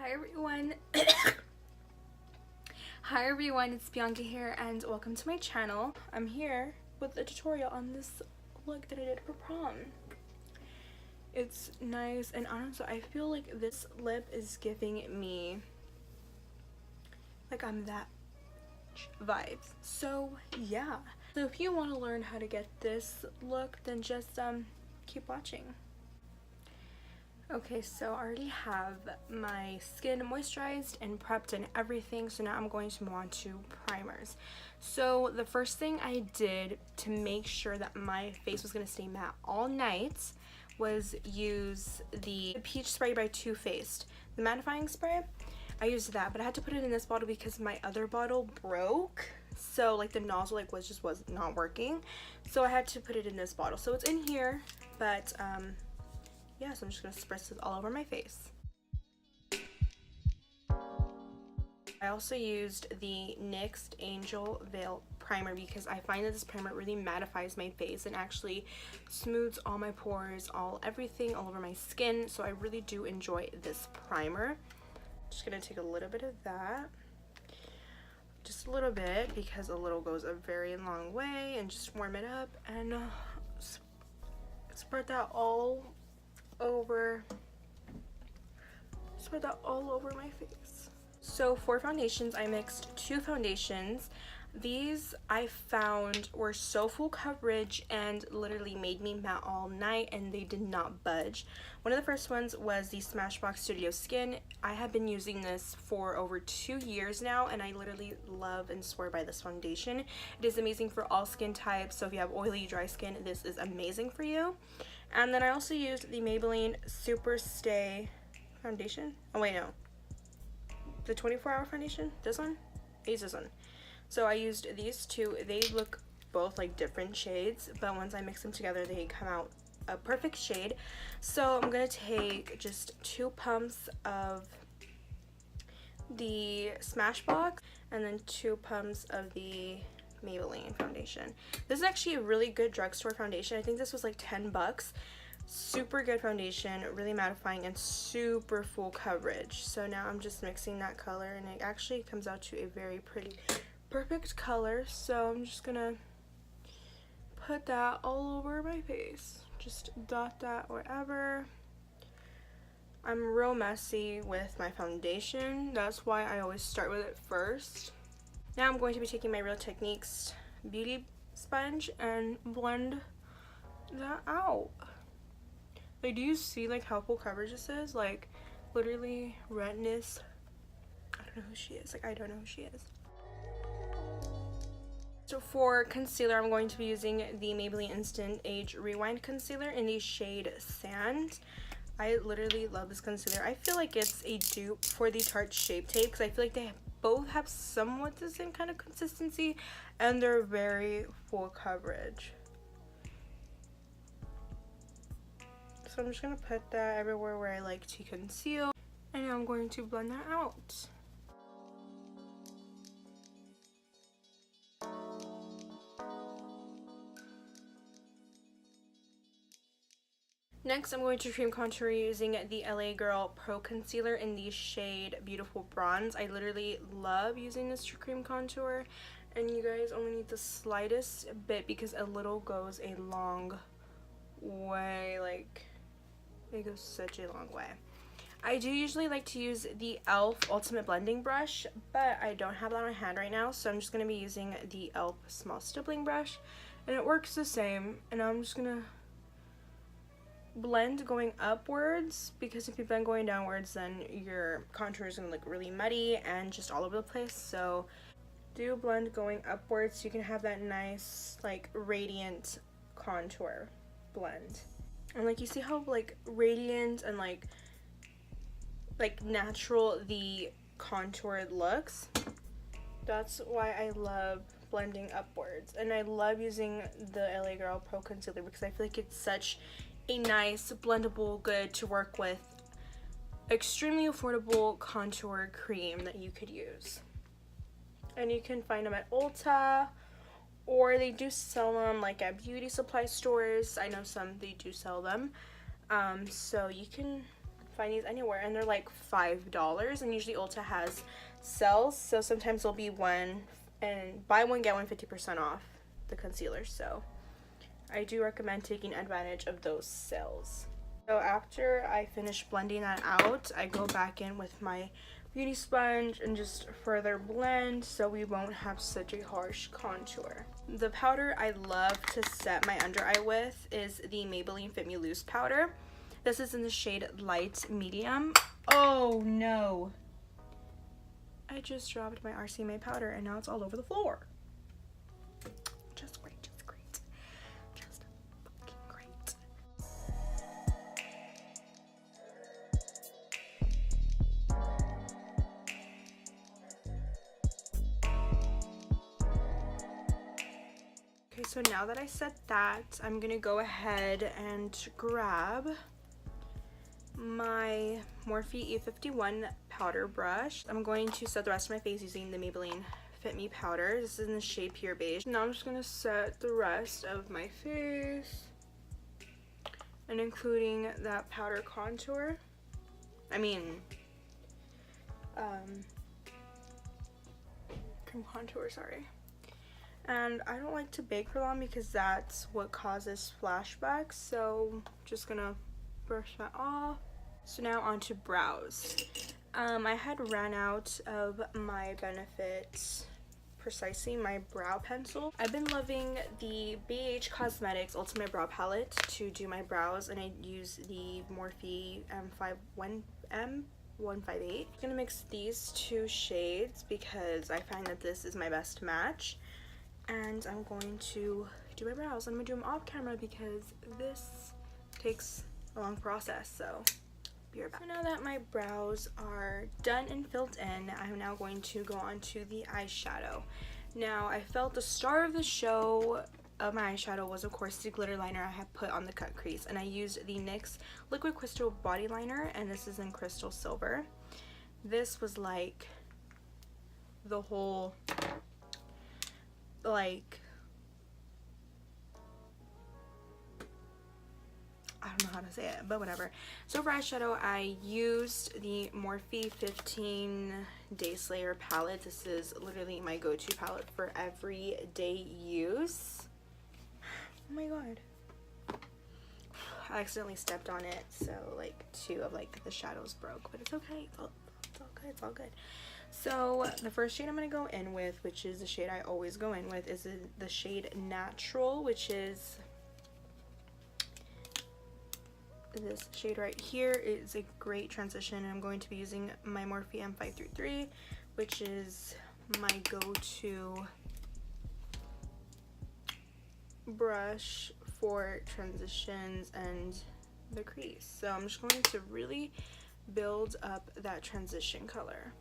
Hi everyone. Hi everyone, it's Bianca here and welcome to my channel. I'm here with a tutorial on this look that I did for prom. It's nice and honestly I feel like this lip is giving me like I'm that vibes. So yeah. So if you want to learn how to get this look, then just keep watching. Okay, so I already have my skin moisturized and prepped and everything, so now I'm going to move on to primers. So the first thing I did to make sure that my face was going to stay matte all night was use the Peach Spray by Too Faced, the mattifying spray. I used that, but I had to put it in this bottle because my other bottle broke. So like the nozzle was not working, so I had to put it in this bottle. So it's in here, but yeah, so I'm just going to spritz this all over my face. I also used the NYX Angel Veil primer because I find that this primer really mattifies my face and actually smooths all my pores, everything all over my skin. So I really do enjoy this primer. Just going to take a little bit of that. Just a little bit because a little goes a very long way, and just warm it up and spread that all over my face. So for foundations, I mixed two foundations. These I found were so full coverage and literally made me matte all night, and they did not budge. One of the first ones was the Smashbox Studio Skin. I have been using this for over 2 years now, and I literally love and swear by this foundation. It is amazing for all skin types, so if you have oily, dry skin, this is amazing for you. And then I also used the Maybelline Super Stay foundation. Oh wait, no. The 24-hour foundation? This one? I used this one. So I used these two. They look both like different shades, but once I mix them together, they come out a perfect shade. So I'm going to take just 2 pumps of the Smashbox and then 2 pumps of the Maybelline foundation. This is actually a really good drugstore foundation. I think this was like 10 bucks. Super good foundation, really mattifying and super full coverage. So now I'm just mixing that color, and it actually comes out to a very pretty, perfect color. So I'm just gonna put that all over my face. Just dot that wherever. I'm real messy with my foundation. That's why I always start with it first. Now I'm going to be taking my Real Techniques beauty sponge and blend that out. Like, do you see like how full coverage this is? Like, literally redness. I don't know who she is. Like, I don't know who she is. So for concealer, I'm going to be using the Maybelline Instant Age Rewind Concealer in the shade Sand. I literally love this concealer. I feel like it's a dupe for the Tarte Shape Tape because I feel like they both have somewhat the same kind of consistency, and they're very full coverage. So I'm just going to put that everywhere where I like to conceal, and now I'm going to blend that out. Next, I'm going to cream contour using the LA Girl Pro Concealer in the shade Beautiful Bronze. I literally love using this to cream contour, and you guys only need the slightest bit because a little goes a long way. Like, it goes such a long way. I do usually like to use the e.l.f. Ultimate Blending Brush, but I don't have that on hand right now, so I'm just going to be using the e.l.f. Small Stippling Brush, and it works the same. And I'm just going to blend going upwards, because if you blend going downwards, then your contour is going to look really muddy and just all over the place. So do blend going upwards so you can have that nice like radiant contour blend. And like, you see how like radiant and like natural the contour looks? That's why I love blending upwards. And I love using the LA Girl Pro Concealer because I feel like it's such a nice blendable, good to work with, extremely affordable contour cream that you could use. And you can find them at Ulta, or they do sell them like at beauty supply stores. I know some they do sell them, so you can find these anywhere, and they're like $5, and usually Ulta has sales, so sometimes there'll be one and buy one get one 50% off the concealer. So I do recommend taking advantage of those sales. So after I finish blending that out, I go back in with my beauty sponge and just further blend so we won't have such a harsh contour. The powder I love to set my under eye with is the Maybelline Fit Me Loose powder. This is in the shade Light Medium. Oh no! I just dropped my RCMA powder and now it's all over the floor. Just great, just great. Just fucking great. Okay, so now that I set that, I'm gonna go ahead and grab my Morphe E51 powder brush. I'm going to set the rest of my face using the Maybelline Fit Me powder. This is in the shade Pure Beige. Now I'm just going to set the rest of my face, and including that powder contour. Cream contour, sorry. And I don't like to bake for long because that's what causes flashbacks, so just gonna brush that off. So now on to brows. I had ran out of my Benefit Precisely My Brow Pencil. I've been loving the BH Cosmetics Ultimate Brow Palette to do my brows, and I use the Morphe M158. I'm gonna mix these two shades because I find that this is my best match. And I'm going to do my brows. I'm gonna do them off camera because this takes a long process, so be right back. So now that my brows are done and filled in, I'm now going to go on to the eyeshadow. Now, I felt the star of the show of my eyeshadow was, of course, the glitter liner I had put on the cut crease, and I used the NYX Liquid Crystal Body Liner, and this is in Crystal Silver. This was like the whole, like, I don't know how to say it, but whatever. So for eyeshadow, I used the Morphe 15 Day Slayer palette. This is literally my go-to palette for everyday use. Oh my god. I accidentally stepped on it, so like 2 of like the shadows broke, but it's okay. It's all good. It's all good. So the first shade I'm going to go in with, which is the shade I always go in with, is the shade Natural, which is this shade right here. Is a great transition, and I'm going to be using my Morphe M533, which is my go-to brush for transitions and the crease. So I'm just going to really build up that transition color.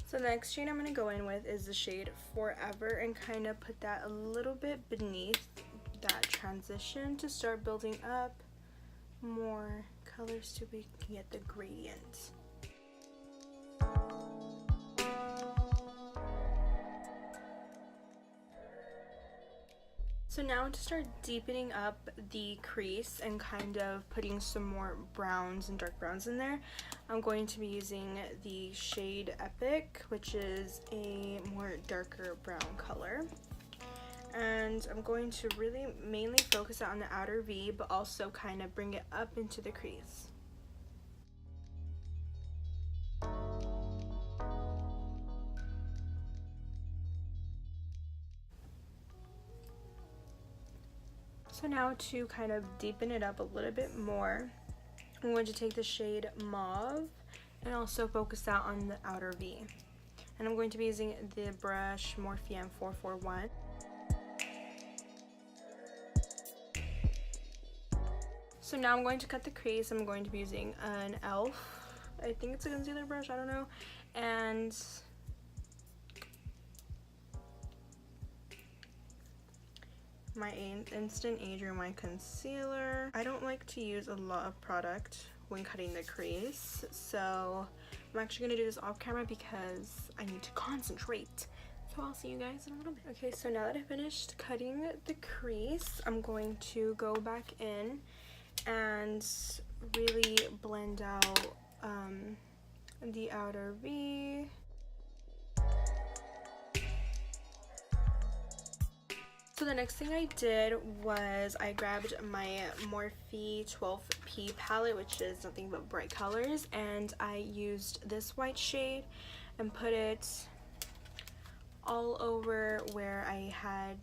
So the next shade I'm going to go in with is the shade Forever, and kind of put that a little bit beneath that transition to start building up more colors so we can get the gradient. So now to start deepening up the crease and kind of putting some more browns and dark browns in there, I'm going to be using the shade Epic, which is a more darker brown color. And I'm going to really mainly focus on the outer V, but also kind of bring it up into the crease. So now to kind of deepen it up a little bit more, I'm going to take the shade Mauve and also focus out on the outer V. And I'm going to be using the brush Morphe M441. So now I'm going to cut the crease. I'm going to be using an e.l.f. I think it's a concealer brush, I don't know. And my Instant Age Rewind concealer. I don't like to use a lot of product when cutting the crease, so I'm actually going to do this off camera because I need to concentrate. So So I'll see you guys in a little bit. Okay, so now that I finished cutting the crease, I'm going to go back in and really blend out the outer V. So the next thing I did was I grabbed my Morphe 12P palette, which is nothing but bright colors, and I used this white shade and put it all over where I had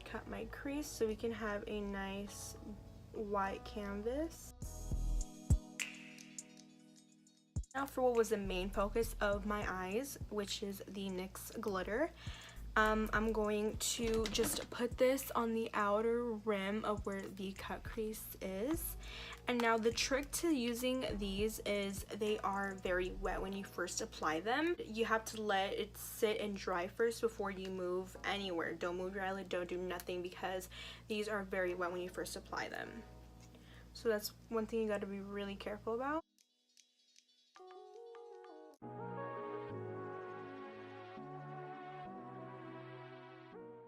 cut my crease so we can have a nice white canvas. Now for what was the main focus of my eyes, which is the NYX glitter. I'm going to just put this on the outer rim of where the cut crease is. And now the trick to using these is they are very wet when you first apply them. You have to let it sit and dry first before you move anywhere. Don't move your eyelid, don't do nothing, because these are very wet when you first apply them. So that's one thing you got to be really careful about.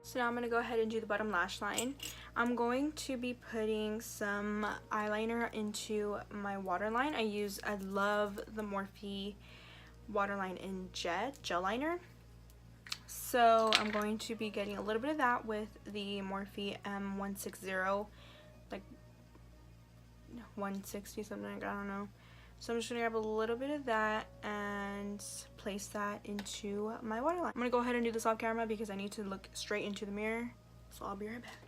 So now I'm going to go ahead and do the bottom lash line. I'm going to be putting some eyeliner into my waterline. I love the Morphe waterline in gel liner. So I'm going to be getting a little bit of that with the Morphe M160, like 160 something, I don't know. So I'm just going to grab a little bit of that and place that into my waterline. I'm going to go ahead and do this off camera because I need to look straight into the mirror. So I'll be right back.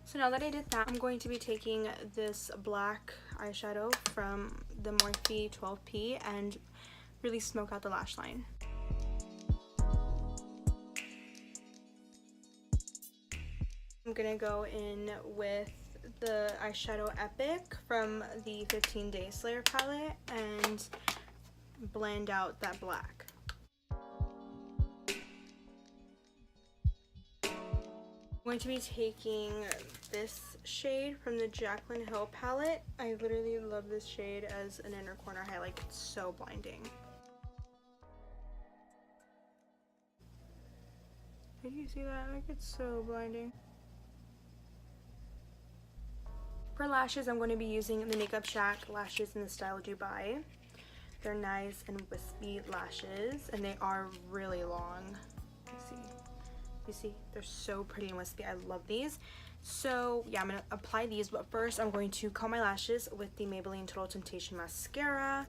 So now that I did that, I'm going to be taking this black eyeshadow from the Morphe 12P and really smoke out the lash line. I'm going to go in with the eyeshadow Epic from the 15 Day Slayer palette and blend out that black. I'm going to be taking this shade from the Jaclyn Hill palette. I literally love this shade as an inner corner highlight. It's so blinding. Did you see that? Like, it's so blinding. For lashes, I'm going to be using the Makeup Shack lashes in the style Dubai. They're nice and wispy lashes, and they are really long. You see, they're so pretty and wispy. I love these. So yeah, I'm going to apply these, but first I'm going to comb my lashes with the Maybelline Total Temptation mascara.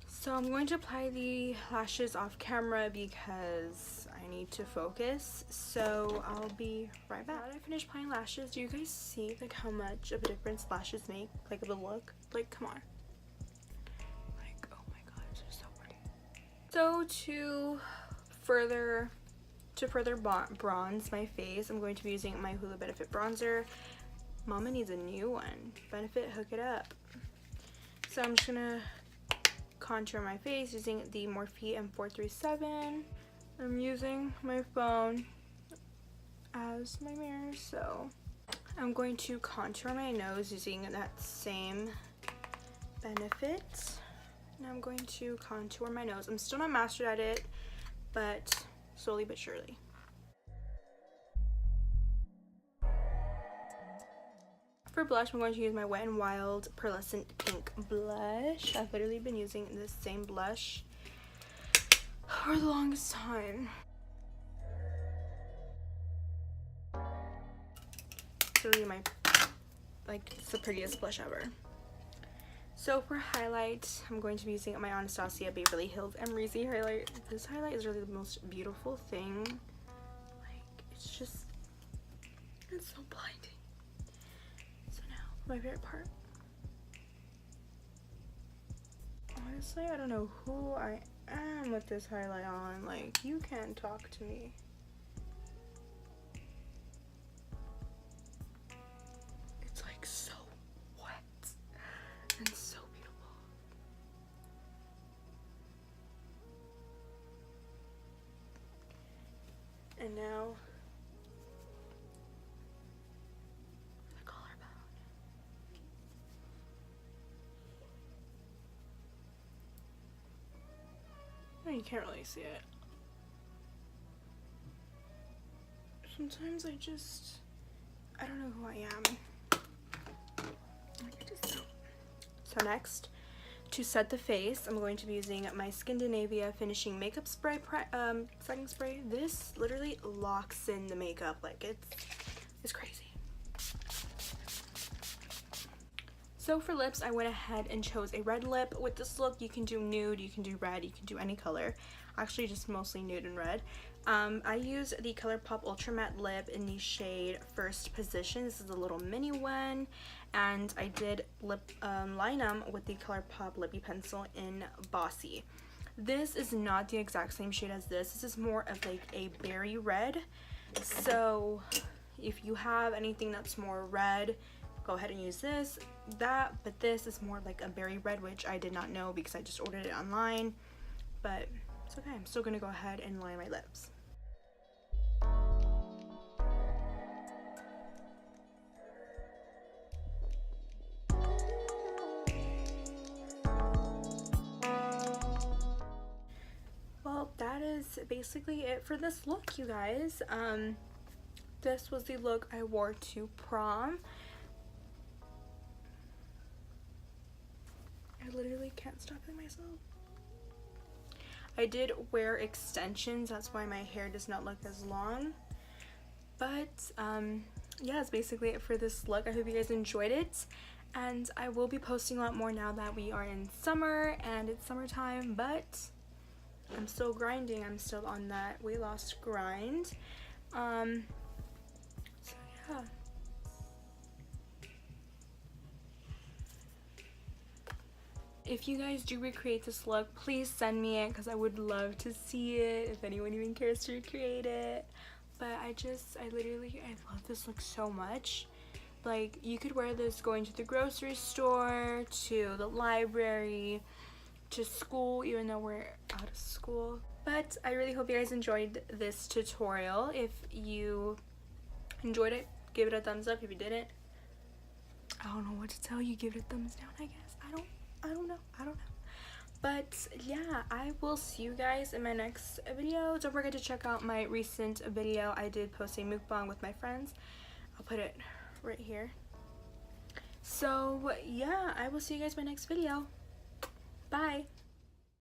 So I'm going to apply the lashes off camera because I need to focus. So I'll be right back. Now that I finished applying lashes, do you guys see like how much of a difference lashes make? Like of a look? Like, come on. Like, oh my god, it's just so pretty. So to further bronze my face, I'm going to be using my Hoola Benefit bronzer. Mama needs a new one. Benefit, hook it up. So I'm just gonna contour my face using the Morphe M437. I'm using my phone as my mirror, so I'm going to contour my nose using that same Benefit. And I'm going to contour my nose. I'm still not mastered at it, but slowly but surely. For blush, I'm going to use my Wet n Wild Pearlescent Pink blush. I've literally been using this same blush for the longest time. It's really it's the prettiest blush ever. So for highlight, I'm going to be using my Anastasia Beverly Hills Emery highlight. This highlight is really the most beautiful thing. Like, it's so blinding. My favorite part. Honestly, I don't know who I am with this highlight on. Like, you can't talk to me. It's like so wet and so beautiful. And now You can't really see it. Sometimes I don't know who I am. I just don't. So next, to set the face, I'm going to be using my Skindinavia Finishing Makeup Spray setting spray. This literally locks in the makeup. Like, it's crazy. So for lips, I went ahead and chose a red lip. With this look, you can do nude, you can do red, you can do any color. Actually, just mostly nude and red. I used the ColourPop Ultra Matte Lip in the shade First Position. This is a little mini one. And I did line them with the ColourPop Lippy Pencil in Bossy. This is not the exact same shade as this. This is more of like a berry red. So if you have anything that's more red, go ahead and use this, but this is more like a berry red, which I did not know because I just ordered it online, but it's okay. I'm still gonna go ahead and line my lips. Well, that is basically it for this look, you guys. This was the look I wore to prom. I literally can't stop it myself. I did wear extensions, that's why my hair does not look as long. But yeah, that's basically it for this look. I hope you guys enjoyed it. And I will be posting a lot more now that we are in summer and it's summertime, but I'm still grinding. I'm still on that weight loss grind. So yeah. If you guys do recreate this look, please send me it because I would love to see it if anyone even cares to recreate it. But I love this look so much. Like, you could wear this going to the grocery store, to the library, to school, even though we're out of school. But I really hope you guys enjoyed this tutorial. If you enjoyed it, give it a thumbs up. If you didn't, I don't know what to tell you. Give it a thumbs down, I guess. I don't know. But yeah, I will see you guys in my next video. Don't forget to check out my recent video. I did post a mukbang with my friends. I'll put it right here. So yeah, I will see you guys in my next video. Bye.